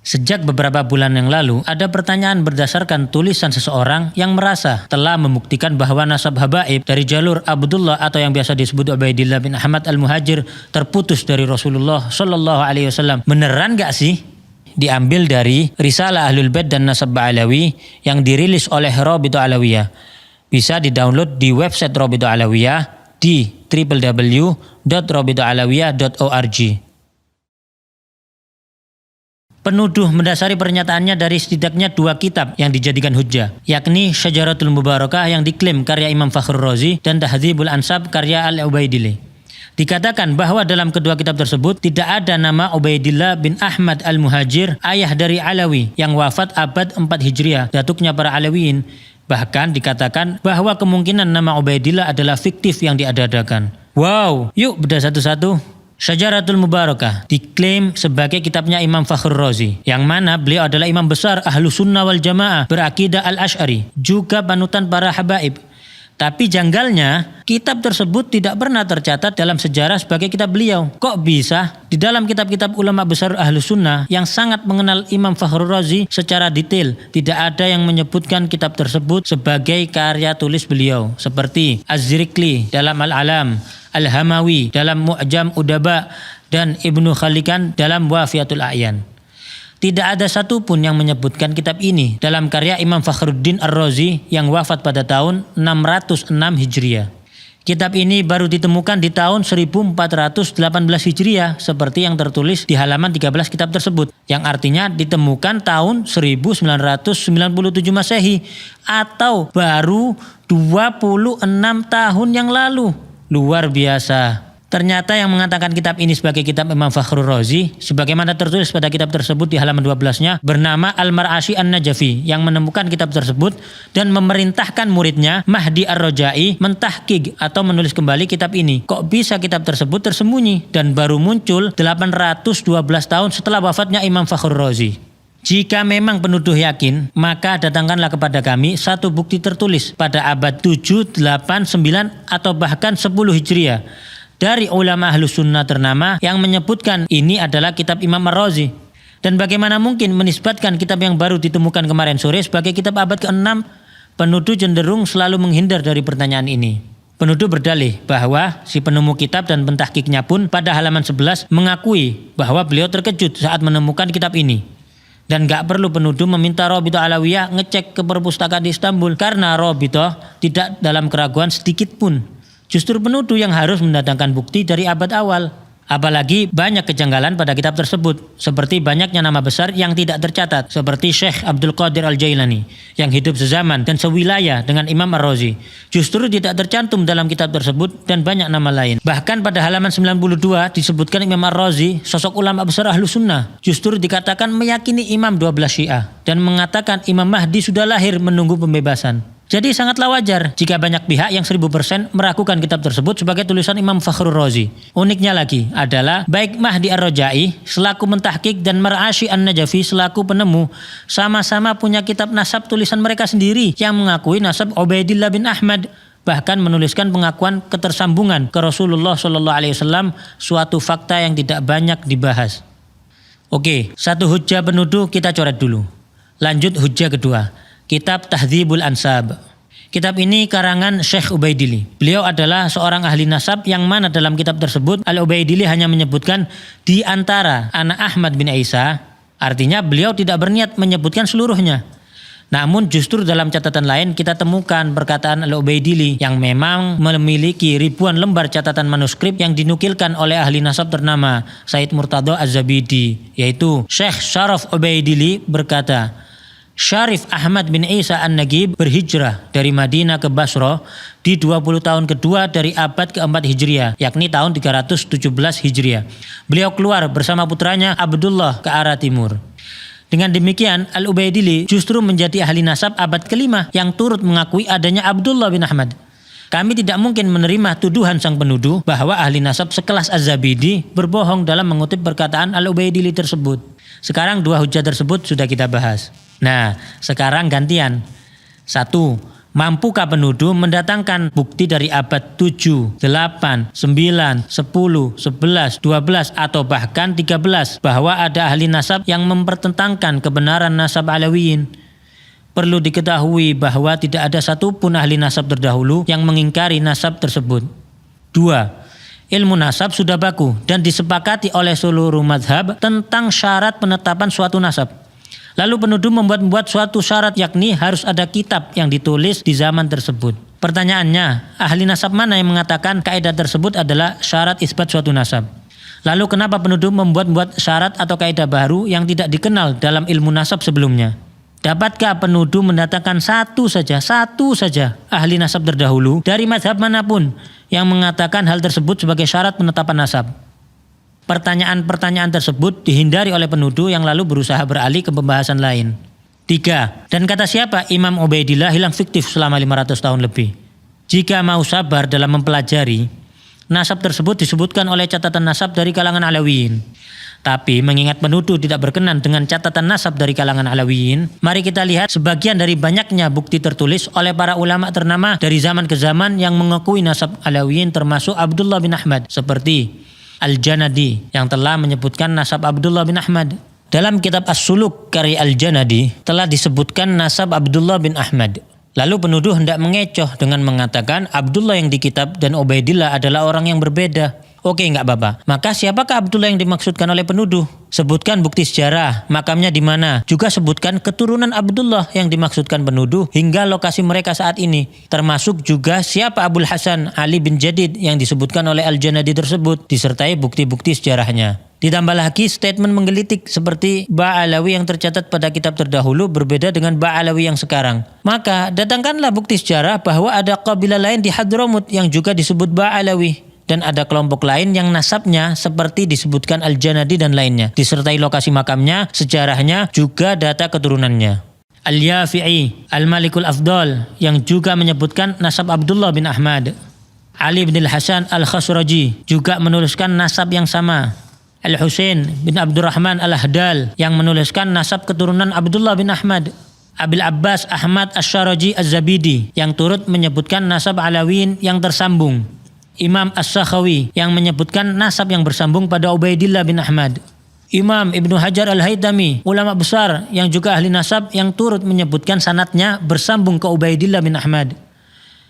Sejak beberapa bulan yang lalu, ada pertanyaan berdasarkan tulisan seseorang yang merasa telah membuktikan bahwa nasab habaib dari jalur Abdullah atau yang biasa disebut Ubaidillah bin Ahmad al-Muhajir terputus dari Rasulullah Shallallahu Alaihi Wasallam. Beneran gak sih? Diambil dari Risalah Ahlul Bait dan Nasab Ba'alawi yang dirilis oleh Rabithah Alawiyah. Bisa didownload di website Rabithah Alawiyah di www.rabithahalawiyah.org. Penuduh mendasari pernyataannya dari setidaknya 2 kitab yang dijadikan hujjah, yakni Syajaratul Mubarakah yang diklaim karya Imam Fakhrur Razi dan Tahdzibul Ansab karya Al-Ubaidili. Dikatakan bahwa dalam kedua kitab tersebut tidak ada nama Ubaidillah bin Ahmad al-Muhajir, ayah dari Alawi yang wafat abad 4 Hijriah, datuknya para Alawiyin. Bahkan dikatakan bahwa kemungkinan nama Ubaidillah adalah fiktif yang diada-adakan. Wow, yuk bedah satu-satu. Syajaratul Mubarakah diklaim sebagai kitabnya Imam Fakhrur Razi, yang mana beliau adalah imam besar Ahlu Sunnah wal Jamaah berakidah Al-Ash'ari, juga panutan para habaib. Tapi janggalnya, kitab tersebut tidak pernah tercatat dalam sejarah sebagai kitab beliau. Kok bisa? Di dalam kitab-kitab ulama besar Ahlu Sunnah yang sangat mengenal Imam Fakhrur Razi secara detail, tidak ada yang menyebutkan kitab tersebut sebagai karya tulis beliau. Seperti Az-Zirikli dalam Al-Alam, Al-Hamawi dalam Mu'jam Udaba, dan Ibnu Khalikan dalam Wafiatul A'yan. Tidak ada satupun yang menyebutkan kitab ini dalam karya Imam Fakhruddin Ar-Razi yang wafat pada tahun 606 Hijriah. Kitab ini baru ditemukan di tahun 1418 Hijriah seperti yang tertulis di halaman 13 kitab tersebut, yang artinya ditemukan tahun 1997 Masehi atau baru 26 tahun yang lalu. Luar biasa. Ternyata yang mengatakan kitab ini sebagai kitab Imam Fakhrur Razi, sebagaimana tertulis pada kitab tersebut di halaman 12-nya, bernama Al-Mar'ashi An-Najafi, yang menemukan kitab tersebut dan memerintahkan muridnya Mahdi Ar-Rajai mentahqiq atau menulis kembali kitab ini. Kok bisa kitab tersebut tersembunyi dan baru muncul 812 tahun setelah wafatnya Imam Fakhrur Razi? Jika memang penuduh yakin, maka datangkanlah kepada kami satu bukti tertulis pada abad 7, 8, 9 atau bahkan 10 Hijriah dari ulama Ahlus Sunnah ternama yang menyebutkan ini adalah kitab Imam Ar-Razi. Dan bagaimana mungkin menisbatkan kitab yang baru ditemukan kemarin sore sebagai kitab abad ke-6? Penuduh cenderung selalu menghindar dari pertanyaan ini. Penuduh berdalih bahwa si penemu kitab dan pentahqiqnya pun pada halaman 11 mengakui bahwa beliau terkejut saat menemukan kitab ini. Dan gak perlu penuduh meminta Rabithah Alawiyah ngecek ke perpustakaan di Istanbul, karena Rabithah tidak dalam keraguan sedikit pun. Justru penuduh yang harus mendatangkan bukti dari abad awal. Apalagi banyak kejanggalan pada kitab tersebut, seperti banyaknya nama besar yang tidak tercatat, seperti Syekh Abdul Qadir Al-Jailani yang hidup sezaman dan sewilayah dengan Imam Ar-Razi. Justru tidak tercantum dalam kitab tersebut dan banyak nama lain. Bahkan pada halaman 92 disebutkan Imam Ar-Razi, sosok ulama besar Ahlus Sunnah, justru dikatakan meyakini Imam 12 Syiah dan mengatakan Imam Mahdi sudah lahir menunggu pembebasan. Jadi sangatlah wajar jika banyak pihak yang 1000% meragukan kitab tersebut sebagai tulisan Imam Fakhrur Razi. Uniknya lagi adalah baik Mahdi Ar-Rajai selaku mentahqiq dan Mar'ashi An-Najafi selaku penemu sama-sama punya kitab nasab tulisan mereka sendiri yang mengakui nasab Ubaidillah bin Ahmad, bahkan menuliskan pengakuan ketersambungan ke Rasulullah Shallallahu Alaihi Wasallam, suatu fakta yang tidak banyak dibahas. Oke, satu hujjah penuduh kita coret dulu. Lanjut hujjah kedua. Kitab Tahdzibul Ansab. Kitab ini karangan Syekh Ubaidili. Beliau adalah seorang ahli nasab yang mana dalam kitab tersebut Al-Ubaidili hanya menyebutkan di antara anak Ahmad bin Isa. Artinya beliau tidak berniat menyebutkan seluruhnya. Namun justru dalam catatan lain kita temukan perkataan Al-Ubaidili yang memang memiliki ribuan lembar catatan manuskrip yang dinukilkan oleh ahli nasab ternama Said Murtadha Az-Zabidi, yaitu Syekh Syaraf Ubaidili berkata, Syarif Ahmad bin Isa An-Nagib berhijrah dari Madinah ke Basra di 20 tahun kedua dari abad ke-4 Hijriah, yakni tahun 317 Hijriah. Beliau keluar bersama putranya Abdullah ke arah timur. Dengan demikian, Al-Ubaidili justru menjadi ahli nasab abad ke-5 yang turut mengakui adanya Abdullah bin Ahmad. Kami tidak mungkin menerima tuduhan sang penuduh bahwa ahli nasab sekelas Az-Zabidi berbohong dalam mengutip perkataan Al-Ubaidili tersebut. Sekarang 2 hujjah tersebut sudah kita bahas. Nah, sekarang gantian. 1. Mampukah penuduh mendatangkan bukti dari abad 7, 8, 9, 10, 11, 12 atau bahkan 13 bahwa ada ahli nasab yang mempertentangkan kebenaran nasab Alawiyin? Perlu diketahui bahwa tidak ada satupun ahli nasab terdahulu yang mengingkari nasab tersebut. 2. Ilmu nasab sudah baku dan disepakati oleh seluruh mazhab tentang syarat penetapan suatu nasab. Lalu penuduh membuat suatu syarat, yakni harus ada kitab yang ditulis di zaman tersebut. Pertanyaannya, ahli nasab mana yang mengatakan kaidah tersebut adalah syarat isbat suatu nasab? Lalu kenapa penuduh membuat syarat atau kaidah baru yang tidak dikenal dalam ilmu nasab sebelumnya? Dapatkah penuduh mendatangkan satu saja ahli nasab terdahulu dari mazhab manapun yang mengatakan hal tersebut sebagai syarat penetapan nasab? Pertanyaan-pertanyaan tersebut dihindari oleh penuduh yang lalu berusaha beralih ke pembahasan lain. 3. Dan kata siapa Imam Ubaidillah hilang fiktif selama 500 tahun lebih? Jika mau sabar dalam mempelajari, nasab tersebut disebutkan oleh catatan nasab dari kalangan Alawiyin. Tapi mengingat penuduh tidak berkenan dengan catatan nasab dari kalangan Alawiyin, mari kita lihat sebagian dari banyaknya bukti tertulis oleh para ulama ternama dari zaman ke zaman yang mengakui nasab Alawiyin, termasuk Abdullah bin Ahmad, seperti Al-Janadi yang telah menyebutkan nasab Abdullah bin Ahmad. Dalam kitab As-Suluk karya Al-Janadi telah disebutkan nasab Abdullah bin Ahmad. Lalu penuduh hendak mengecoh dengan mengatakan Abdullah yang di kitab dan Ubaidillah adalah orang yang berbeda. Oke, enggak apa-apa. Maka siapakah Abdullah yang dimaksudkan oleh penuduh? Sebutkan bukti sejarah, makamnya di mana. Juga sebutkan keturunan Abdullah yang dimaksudkan penuduh hingga lokasi mereka saat ini. Termasuk juga siapa Abul Hasan Ali bin Jadid yang disebutkan oleh Al-Janadi tersebut, disertai bukti-bukti sejarahnya. Ditambah lagi statement menggelitik seperti Ba'alawi yang tercatat pada kitab terdahulu berbeda dengan Ba'alawi yang sekarang. Maka datangkanlah bukti sejarah bahwa ada kabilah lain di Hadramut yang juga disebut Ba'alawi. Dan ada kelompok lain yang nasabnya seperti disebutkan Al-Janadi dan lainnya, disertai lokasi makamnya, sejarahnya, juga data keturunannya. Al-Yafi'i, Al-Malikul Afdal yang juga menyebutkan nasab Abdullah bin Ahmad. Ali bin Al-Hasan Al-Khasraji juga menuliskan nasab yang sama. Al-Husain bin Abdurrahman Al-Ahdal yang menuliskan nasab keturunan Abdullah bin Ahmad. Abil Abbas Ahmad Asy-Syaraji Az-Zabidi yang turut menyebutkan nasab Alawiyin yang tersambung. Imam As-Sakhawi yang menyebutkan nasab yang bersambung pada Ubaidillah bin Ahmad. Imam Ibnu Hajar Al-Haytami, ulama besar yang juga ahli nasab yang turut menyebutkan sanadnya bersambung ke Ubaidillah bin Ahmad.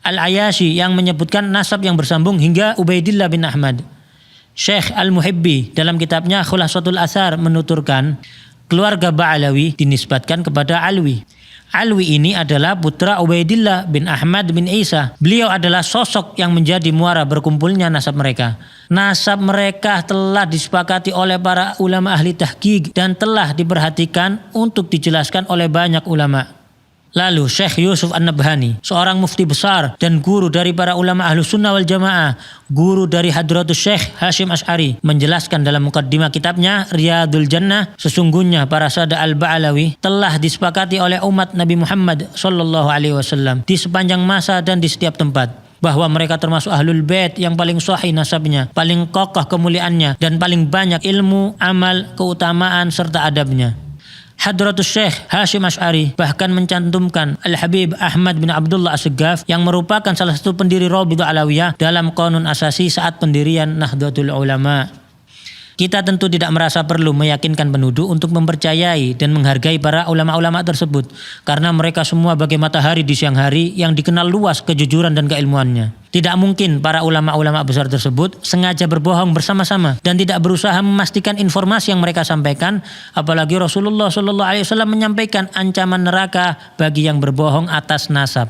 Al-Ayashi yang menyebutkan nasab yang bersambung hingga Ubaidillah bin Ahmad. Syekh Al-Muhibbi dalam kitabnya Khulasatul Athar menuturkan keluarga Ba'alawi dinisbatkan kepada Alwi. Alwi ini adalah putra Ubaidillah bin Ahmad bin Isa. Beliau adalah sosok yang menjadi muara berkumpulnya nasab mereka. Nasab mereka telah disepakati oleh para ulama ahli tahqiq dan telah diperhatikan untuk dijelaskan oleh banyak ulama. Lalu Syekh Yusuf An-Nabhani, seorang mufti besar dan guru dari para ulama Ahlus Sunnah wal Jamaah, guru dari Hadratus Syekh Hashim Asy'ari, menjelaskan dalam mukaddimah kitabnya Riyadul Jannah, sesungguhnya para sada al-Ba'alawi telah disepakati oleh umat Nabi Muhammad SAW di sepanjang masa dan di setiap tempat, bahwa mereka termasuk ahlul bait yang paling sahih nasabnya, paling kokoh kemuliaannya, dan paling banyak ilmu, amal, keutamaan, serta adabnya. Hadratus Syekh Hashim Asy'ari bahkan mencantumkan Al-Habib Ahmad bin Abdullah As-Saggaf yang merupakan salah satu pendiri Rabithah Alawiyah dalam Qanun Asasi saat pendirian Nahdlatul Ulama. Kita tentu tidak merasa perlu meyakinkan penuduh untuk mempercayai dan menghargai para ulama-ulama tersebut, karena mereka semua bagai matahari di siang hari yang dikenal luas kejujuran dan keilmuannya. Tidak mungkin para ulama-ulama besar tersebut sengaja berbohong bersama-sama dan tidak berusaha memastikan informasi yang mereka sampaikan, apalagi Rasulullah SAW menyampaikan ancaman neraka bagi yang berbohong atas nasab.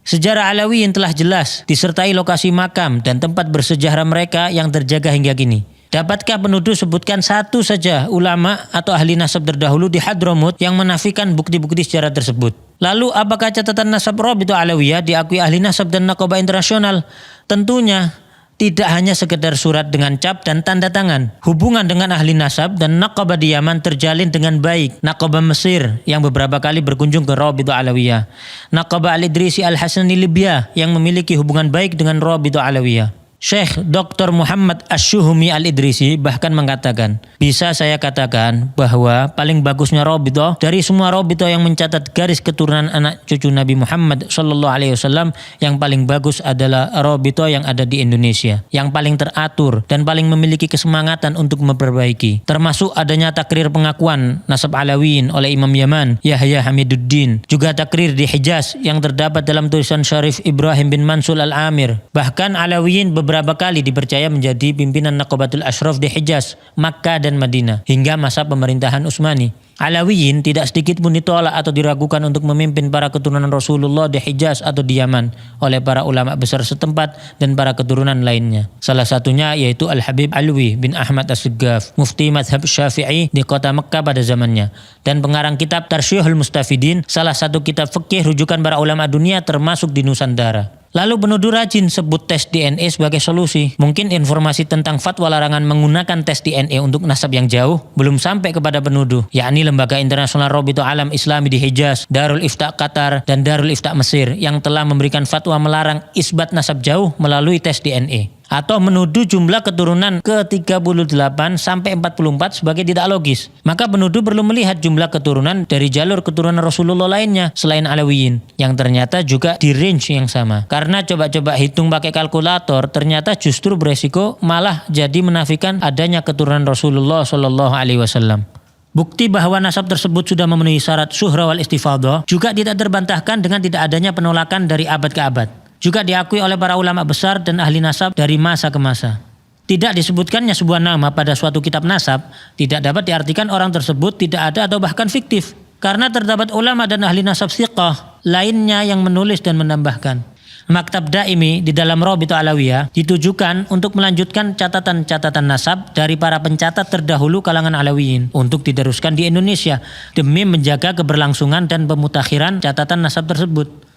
Sejarah Alawiyin telah jelas disertai lokasi makam dan tempat bersejarah mereka yang terjaga hingga kini. Dapatkah penuduh sebutkan satu saja ulama atau ahli nasab terdahulu di Hadramut yang menafikan bukti-bukti sejarah tersebut? Lalu apakah catatan nasab Rabithah Alawiyah diakui ahli nasab dan nakobah internasional? Tentunya tidak hanya sekedar surat dengan cap dan tanda tangan. Hubungan dengan ahli nasab dan nakobah di Yaman terjalin dengan baik. Nakobah Mesir yang beberapa kali berkunjung ke Rabithah Alawiyah. Nakobah Al-Idrisi Al-Hasani Libya yang memiliki hubungan baik dengan Rabithah Alawiyah. Syekh Dr. Muhammad Asy-Syuhumi Al-Idrisi bahkan mengatakan, bisa saya katakan bahwa paling bagusnya Rabithah dari semua Rabithah yang mencatat garis keturunan anak cucu Nabi Muhammad SAW, yang paling bagus adalah Rabithah yang ada di Indonesia, yang paling teratur dan paling memiliki kesemangatan untuk memperbaiki, termasuk adanya takrir pengakuan nasab Alawiyin oleh Imam Yaman Yahya Hamiduddin, juga takrir di Hijaz yang terdapat dalam tulisan Syarif Ibrahim bin Mansur Al-Amir. Bahkan Alawiyin beberapa kali dipercaya menjadi pimpinan Naqabatul Ashraf di Hijaz, Makkah dan Madinah hingga masa pemerintahan Utsmani. Alawiyin tidak sedikit pun ditolak atau diragukan untuk memimpin para keturunan Rasulullah di Hijaz atau di Yaman oleh para ulama besar setempat dan para keturunan lainnya. Salah satunya yaitu Al-Habib Alwi bin Ahmad As-Siggaf, mufti madhab Syafi'i di kota Mekkah pada zamannya, dan pengarang kitab Tarsyihul Mustafidin, salah satu kitab fikih rujukan para ulama dunia termasuk di Nusantara. Lalu penuduh rajin sebut tes DNA sebagai solusi. Mungkin informasi tentang fatwa larangan menggunakan tes DNA untuk nasab yang jauh belum sampai kepada penuduh, yakni Lembaga Internasional Rabithah Alam Islami di Hijaz, Darul Ifta Qatar, dan Darul Ifta Mesir yang telah memberikan fatwa melarang isbat nasab jauh melalui tes DNA. Atau menuduh jumlah keturunan ke-38 sampai 44 sebagai tidak logis. Maka penuduh perlu melihat jumlah keturunan dari jalur keturunan Rasulullah lainnya selain Alawiyin, yang ternyata juga di range yang sama. Karena coba-coba hitung pakai kalkulator, ternyata justru beresiko malah jadi menafikan adanya keturunan Rasulullah SAW. Bukti bahwa nasab tersebut sudah memenuhi syarat syuhrah wal istifadhah juga tidak terbantahkan dengan tidak adanya penolakan dari abad ke abad. Juga diakui oleh para ulama besar dan ahli nasab dari masa ke masa. Tidak disebutkannya sebuah nama pada suatu kitab nasab tidak dapat diartikan orang tersebut tidak ada atau bahkan fiktif, karena terdapat ulama dan ahli nasab thiqah lainnya yang menulis dan menambahkan. Maktab Daimi di dalam Rabithah Alawiyah ditujukan untuk melanjutkan catatan-catatan nasab dari para pencatat terdahulu kalangan Alawiyin untuk diteruskan di Indonesia demi menjaga keberlangsungan dan pemutakhiran catatan nasab tersebut.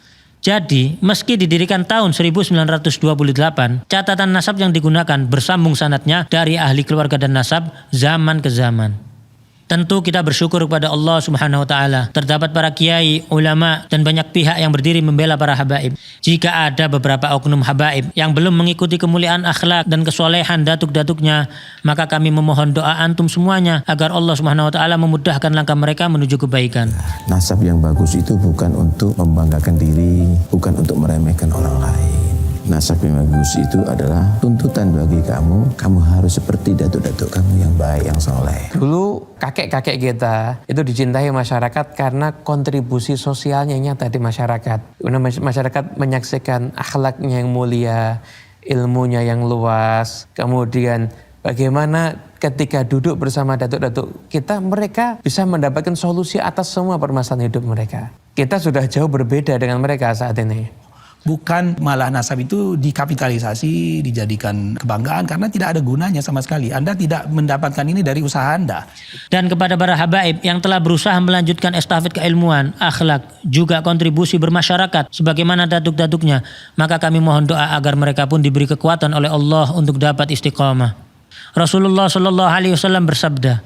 Jadi, meski didirikan tahun 1928, catatan nasab yang digunakan bersambung sanadnya dari ahli keluarga dan nasab zaman ke zaman. Tentu kita bersyukur kepada Allah Subhanahu wa taala. Terdapat para kiai, ulama, dan banyak pihak yang berdiri membela para habaib. Jika ada beberapa oknum habaib yang belum mengikuti kemuliaan akhlak dan kesolehan datuk-datuknya, maka kami memohon doa antum semuanya agar Allah Subhanahu wa taala memudahkan langkah mereka menuju kebaikan. Nasab yang bagus itu bukan untuk membanggakan diri, bukan untuk meremehkan orang lain. Nasab yang bagus itu adalah tuntutan bagi kamu. Kamu harus seperti datuk-datuk kamu yang baik, yang soleh. Dulu kakek-kakek kita itu dicintai masyarakat karena kontribusi sosialnya nyata di masyarakat. Karena masyarakat menyaksikan akhlaknya yang mulia, ilmunya yang luas. Kemudian bagaimana ketika duduk bersama datuk-datuk kita, mereka bisa mendapatkan solusi atas semua permasalahan hidup mereka. Kita sudah jauh berbeda dengan mereka saat ini. Bukan malah nasab itu dikapitalisasi, dijadikan kebanggaan karena tidak ada gunanya sama sekali. Anda tidak mendapatkan ini dari usaha Anda. Dan kepada para habaib yang telah berusaha melanjutkan estafet keilmuan, akhlak, juga kontribusi bermasyarakat sebagaimana datuk-datuknya, maka kami mohon doa agar mereka pun diberi kekuatan oleh Allah untuk dapat istiqamah. Rasulullah SAW bersabda,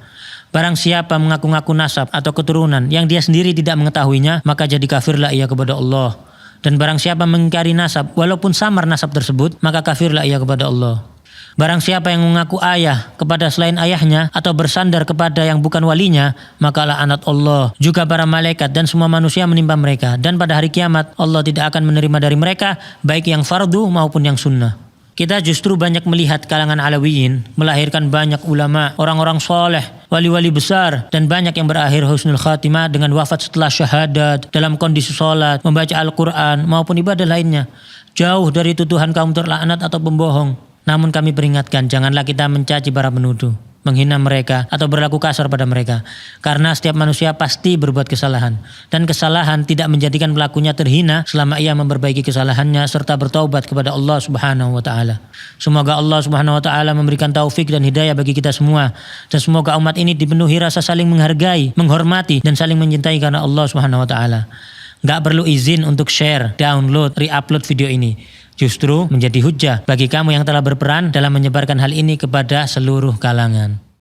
barang siapa mengaku-ngaku nasab atau keturunan yang dia sendiri tidak mengetahuinya, maka jadi kafirlah ia kepada Allah. Dan barang siapa mengingkari nasab walaupun samar nasab tersebut, maka kafirlah ia kepada Allah. Barang siapa yang mengaku ayah kepada selain ayahnya atau bersandar kepada yang bukan walinya, maka laknat Allah, juga para malaikat dan semua manusia menimpa mereka. Dan pada hari kiamat Allah tidak akan menerima dari mereka baik yang fardu maupun yang sunnah. Kita justru banyak melihat kalangan Alawiyin melahirkan banyak ulama, orang-orang soleh, wali-wali besar, dan banyak yang berakhir husnul khatimah dengan wafat setelah syahadat, dalam kondisi sholat, membaca Al-Quran, maupun ibadah lainnya. Jauh dari tuduhan kaum terlaknat atau pembohong. Namun kami peringatkan, janganlah kita mencaci para penuduh, menghina mereka, atau berlaku kasar pada mereka. Karena setiap manusia pasti berbuat kesalahan. Dan kesalahan tidak menjadikan pelakunya terhina selama ia memperbaiki kesalahannya serta bertaubat kepada Allah Subhanahu wa taala. Semoga Allah Subhanahu wa taala memberikan taufik dan hidayah bagi kita semua. Dan semoga umat ini dipenuhi rasa saling menghargai, menghormati, dan saling mencintai karena Allah Subhanahu wa taala. Gak perlu izin untuk share, download, re-upload video ini. Justru menjadi hujah bagi kamu yang telah berperan dalam menyebarkan hal ini kepada seluruh kalangan.